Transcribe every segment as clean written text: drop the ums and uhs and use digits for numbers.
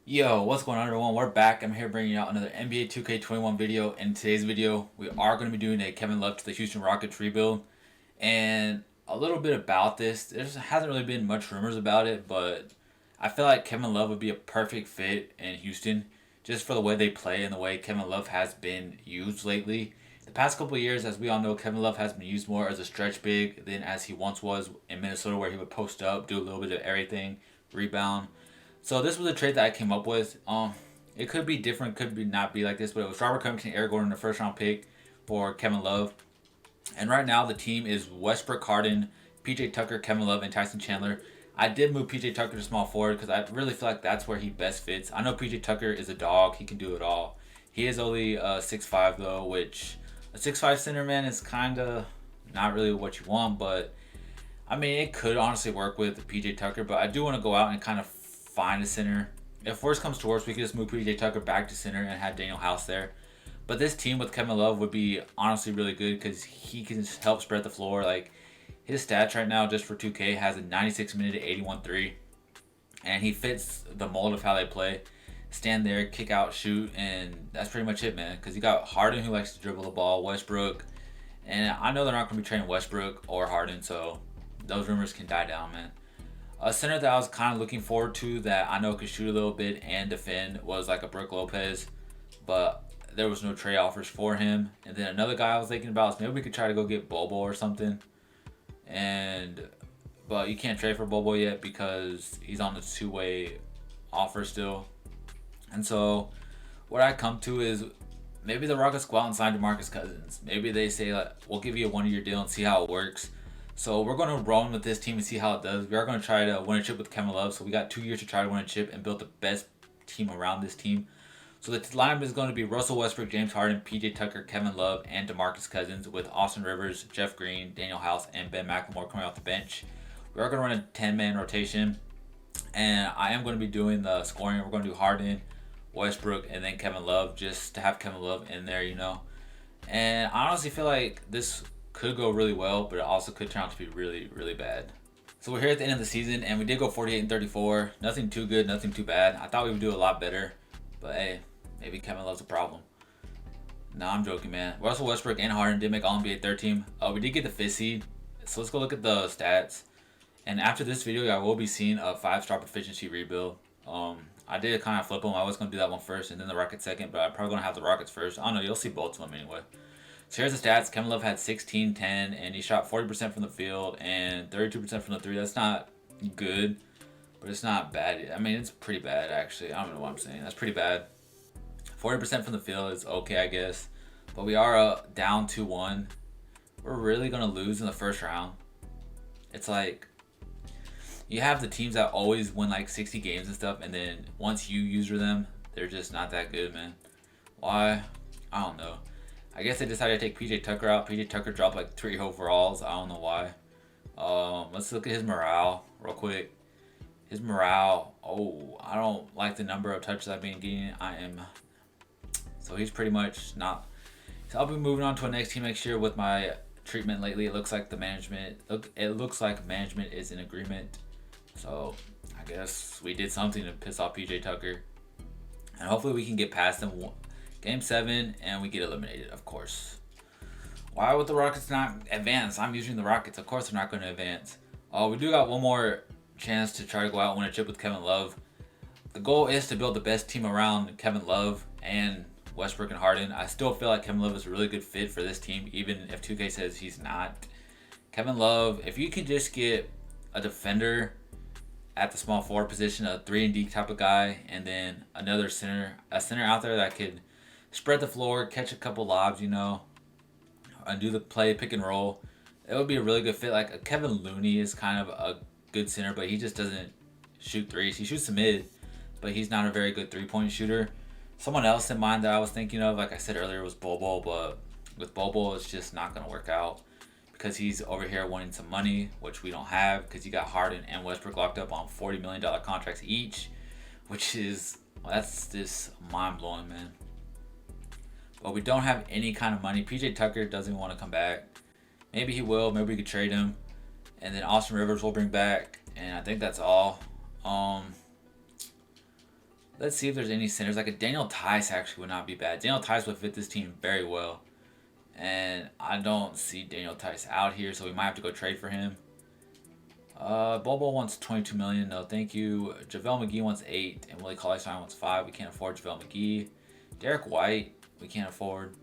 Yo, what's going on everyone? We're back. I'm here bringing out another NBA 2K21 video. In today's video, we are going to be doing a Kevin Love to the Houston Rockets rebuild. And a little bit about this, there hasn't really been much rumors about it, but I feel like Kevin Love would be a perfect fit in Houston just for the way they play and the way Kevin Love has been used lately. The past couple of years, as we all know, Kevin Love has been used more as a stretch big than as he once was in Minnesota, where he would post up, do a little bit of everything, rebound. So this was a trade that I came up with. It could be different, could be not be like this, but it was Robert Covington, Eric Gordon, the first round pick for Kevin Love. And right now the team is Westbrook, Harden, PJ Tucker, Kevin Love, and Tyson Chandler. I did move PJ Tucker to small forward because I really feel like that's where he best fits. I know PJ Tucker is a dog; he can do it all. He is only 6'5" though, which a 6'5" center man is kind of not really what you want, but I mean, it could honestly work with PJ Tucker, but I do want to go out and kind of find a center. If worst comes to worst, we could just move PJ Tucker back to center and have Daniel House there. But this team with Kevin Love would be honestly really good because he can help spread the floor. Like his stats right now, just for 2K, has a 96 minute to 81 3, and he fits the mold of how they play. Stand there, kick out, shoot, and that's pretty much it, man. Because you got Harden who likes to dribble the ball, Westbrook, and I know they're not going to be trading Westbrook or Harden, so those rumors can die down, man. A center that I was kind of looking forward to that I know could shoot a little bit and defend was like a Brook Lopez, but there was no trade offers for him. And then another guy I was thinking about is maybe we could try to go get Bobo or something. And but you can't trade for Bobo yet because he's on the two-way offer still. And so what I come to is maybe the Rockets go out and sign DeMarcus Cousins. Maybe they say like, we'll give you a 1 year deal and see how it works. So we're going to roll with this team and see how it does. We are going to try to win a chip with Kevin Love. So we got 2 years to try to win a chip and build the best team around this team. So the lineup is going to be Russell Westbrook, James Harden, PJ Tucker, Kevin Love, and DeMarcus Cousins with Austin Rivers, Jeff Green, Daniel House, and Ben McLemore coming off the bench. We are going to run a 10-man rotation. And I am going to be doing the scoring. We're going to do Harden, Westbrook, and then Kevin Love just to have Kevin Love in there, you know. And I honestly feel like this could go really well, but it also could turn out to be really, really bad. So we're here at the end of the season, and we did go 48 and 34. Nothing too good, nothing too bad. I thought we would do a lot better, but hey, maybe Kevin Love's a problem. No, I'm joking, man. Russell Westbrook and Harden did make All NBA third team. We did get the fifth seed, so let's go look at the stats. And after this video, I will be seeing a 5-star proficiency rebuild. I did kind of flip them. I was going to do that one first and then the Rockets second, but I'm probably going to have the Rockets first. I don't know. You'll see both of them anyway. So here's the stats. Kevin Love had 16, 10, and he shot 40% from the field and 32% from the three. That's not good, but it's not bad. I mean, it's pretty bad, actually. I don't know what I'm saying. That's pretty bad. 40% from the field is okay, I guess. But we are down 2-1. We're really going to lose in the first round. It's like you have the teams that always win like 60 games and stuff, and then once you user them, they're just not that good, man. Why? I don't know. I guess they decided to take PJ Tucker out. PJ Tucker dropped like 3 overalls. I don't know why. Let's look at his morale real quick. His morale. Oh, I don't like the number of touches I've been getting. So he's pretty much not. So I'll be moving on to a next team next year with my treatment lately. It looks like management is in agreement. So I guess we did something to piss off PJ Tucker, and hopefully we can get past them. Game 7 and we get eliminated, of course. Why would the Rockets not advance? I'm using the Rockets. Of course they're not going to advance. We do got one more chance to try to go out and win a chip with Kevin Love. The goal is to build the best team around Kevin Love and Westbrook and Harden. I still feel like Kevin Love is a really good fit for this team, even if 2K says he's not. Kevin Love, if you can just get a defender at the small forward position, a 3-and-D type of guy, and then a center out there that could spread the floor, catch a couple lobs, you know, and do the play pick and roll. It would be a really good fit. Like Kevin Looney is kind of a good center, but he just doesn't shoot threes. He shoots the mid, but he's not a very good 3-point shooter. Someone else in mind that I was thinking of, like I said earlier, was Bobo, but with Bobo, it's just not going to work out because he's over here wanting some money, which we don't have because you got Harden and Westbrook locked up on $40 million contracts each, which is, well, that's just mind-blowing, man. But we don't have any kind of money. PJ Tucker doesn't even want to come back. Maybe he will. Maybe we could trade him. And then Austin Rivers will bring back. And I think that's all. Let's see if there's any centers. Like a Daniel Tice actually would not be bad. Daniel Tice would fit this team very well. And I don't see Daniel Tice out here, so we might have to go trade for him. Bobo wants 22 million. No, thank you. JaVale McGee wants 8, and Willie Cauley-Stein wants 5. We can't afford JaVale McGee. Derek White, we can't afford.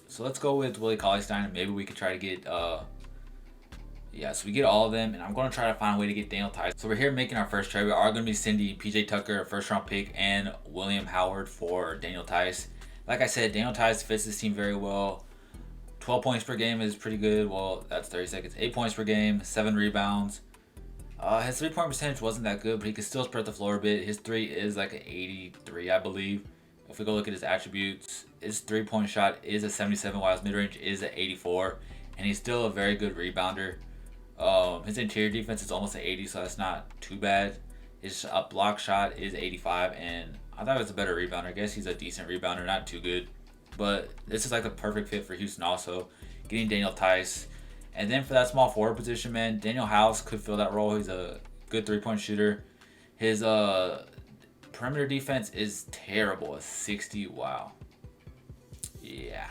So let's go with Willie Cauley-Stein, and maybe we could try to get yeah, so we get all of them, and I'm going to try to find a way to get Daniel Tice. So we're here making our first trade. We are going to be sending PJ Tucker, a first-round pick, and William Howard for Daniel Tice. Like I said, Daniel Tice fits this team very well. 12 points per game is pretty good. Well, that's 30 seconds. 8 points per game, 7 rebounds. His 3-point percentage wasn't that good, but he could still spread the floor a bit. His 3 is like an 83, I believe. If we go look at his attributes, his 3-point shot is a 77, while his mid-range is an 84. And he's still a very good rebounder. His interior defense is almost an 80, so that's not too bad. His block shot is 85, and I thought he was a better rebounder. I guess he's a decent rebounder, not too good. But this is like the perfect fit for Houston also. Getting Daniel Tice. And then for that small forward position, man, Daniel House could fill that role. He's a good 3-point shooter. His perimeter defense is terrible. A 60. Wow. Yeah.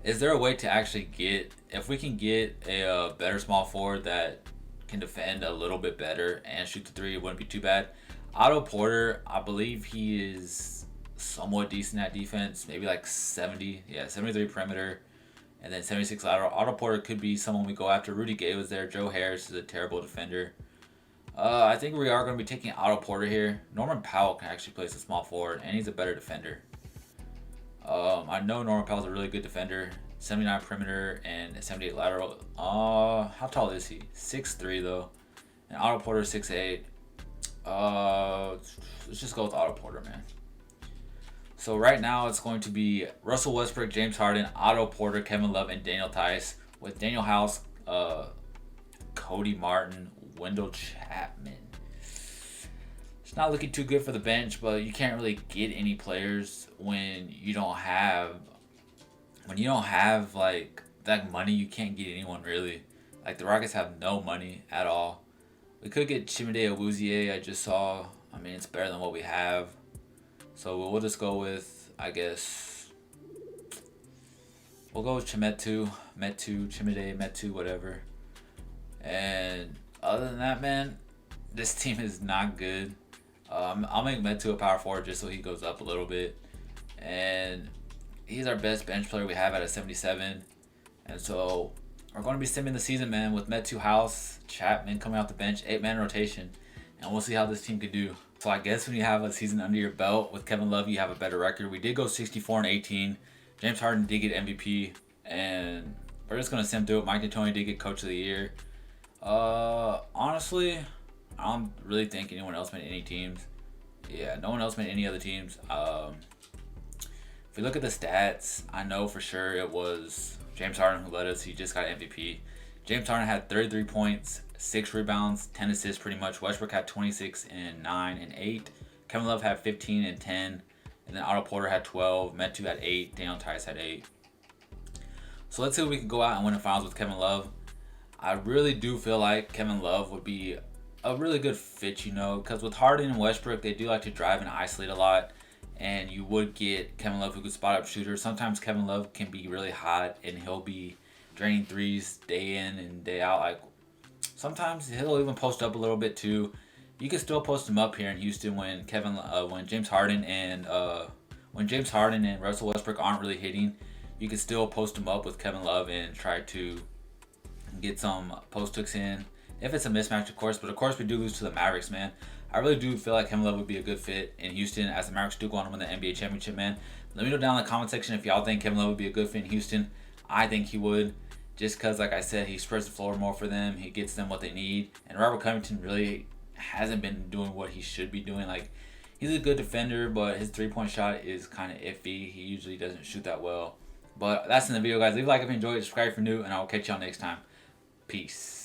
Is there a way to actually get, if we can get a better small forward that can defend a little bit better and shoot the 3, it wouldn't be too bad. Otto Porter, I believe he is somewhat decent at defense, maybe like 70. Yeah, 73 perimeter, and then 76 lateral. Otto Porter could be someone we go after. Rudy Gay was there. Joe Harris is a terrible defender. I think we are going to be taking Otto Porter here. Norman Powell can actually play as a small forward, and he's a better defender. I know Norman Powell's a really good defender. 79 perimeter and 78 lateral. How tall is he? 6'3" though. And Otto Porter 6'8". Let's just go with Otto Porter, man. So right now it's going to be Russell Westbrook, James Harden, Otto Porter, Kevin Love, and Daniel Tice, with Daniel House, Cody Martin, Wendell Chapman. It's not looking too good for the bench, but you can't really get any players when you don't have like that money. You can't get anyone really. Like the Rockets have no money at all. We could get Chimede Awuzie. I just saw. I mean, it's better than what we have. So we'll just go with, I guess, we'll go with Chimede, whatever. And other than that, man, this team is not good. I'll make Metu a power forward just so he goes up a little bit. And he's our best bench player we have at a 77. And so we're going to be simming the season, man, with Metu, House, Chapman coming off the bench, 8-man rotation. And we'll see how this team could do. So I guess when you have a season under your belt with Kevin Love, you have a better record. We did go 64-18. James Harden did get MVP. And we're just going to sim through it. Mike D'Antoni did get Coach of the Year. Honestly, I don't really think anyone else made any teams. Yeah, no one else made any other teams. If we look at the stats, I know for sure it was James Harden who led us. He just got MVP. James Harden had 33 points, 6 rebounds, 10 assists pretty much. Westbrook had 26 and 9 and 8. Kevin Love had 15 and 10. And then Otto Porter had 12. Metu had 8. Daniel Tice had 8. So let's see if we can go out and win the finals with Kevin Love. I really do feel like Kevin Love would be a really good fit, you know, because with Harden and Westbrook, they do like to drive and isolate a lot, and you would get Kevin Love who could spot up shooters. Sometimes Kevin Love can be really hot, and he'll be draining threes day in and day out. Like sometimes he'll even post up a little bit too. You can still post him up here in Houston when James Harden and Russell Westbrook aren't really hitting. You can still post him up with Kevin Love and try to get some post hooks in. If it's a mismatch, of course. But, of course, we do lose to the Mavericks, man. I really do feel like Kevin Love would be a good fit in Houston as the Mavericks do go on to win the NBA championship, man. Let me know down in the comment section if y'all think Kevin Love would be a good fit in Houston. I think he would. Just because, like I said, he spreads the floor more for them. He gets them what they need. And Robert Covington really hasn't been doing what he should be doing. Like, he's a good defender, but his three-point shot is kind of iffy. He usually doesn't shoot that well. But that's in the video, guys. Leave a like if you enjoyed. Subscribe if you're new, and I'll catch y'all next time. Peace.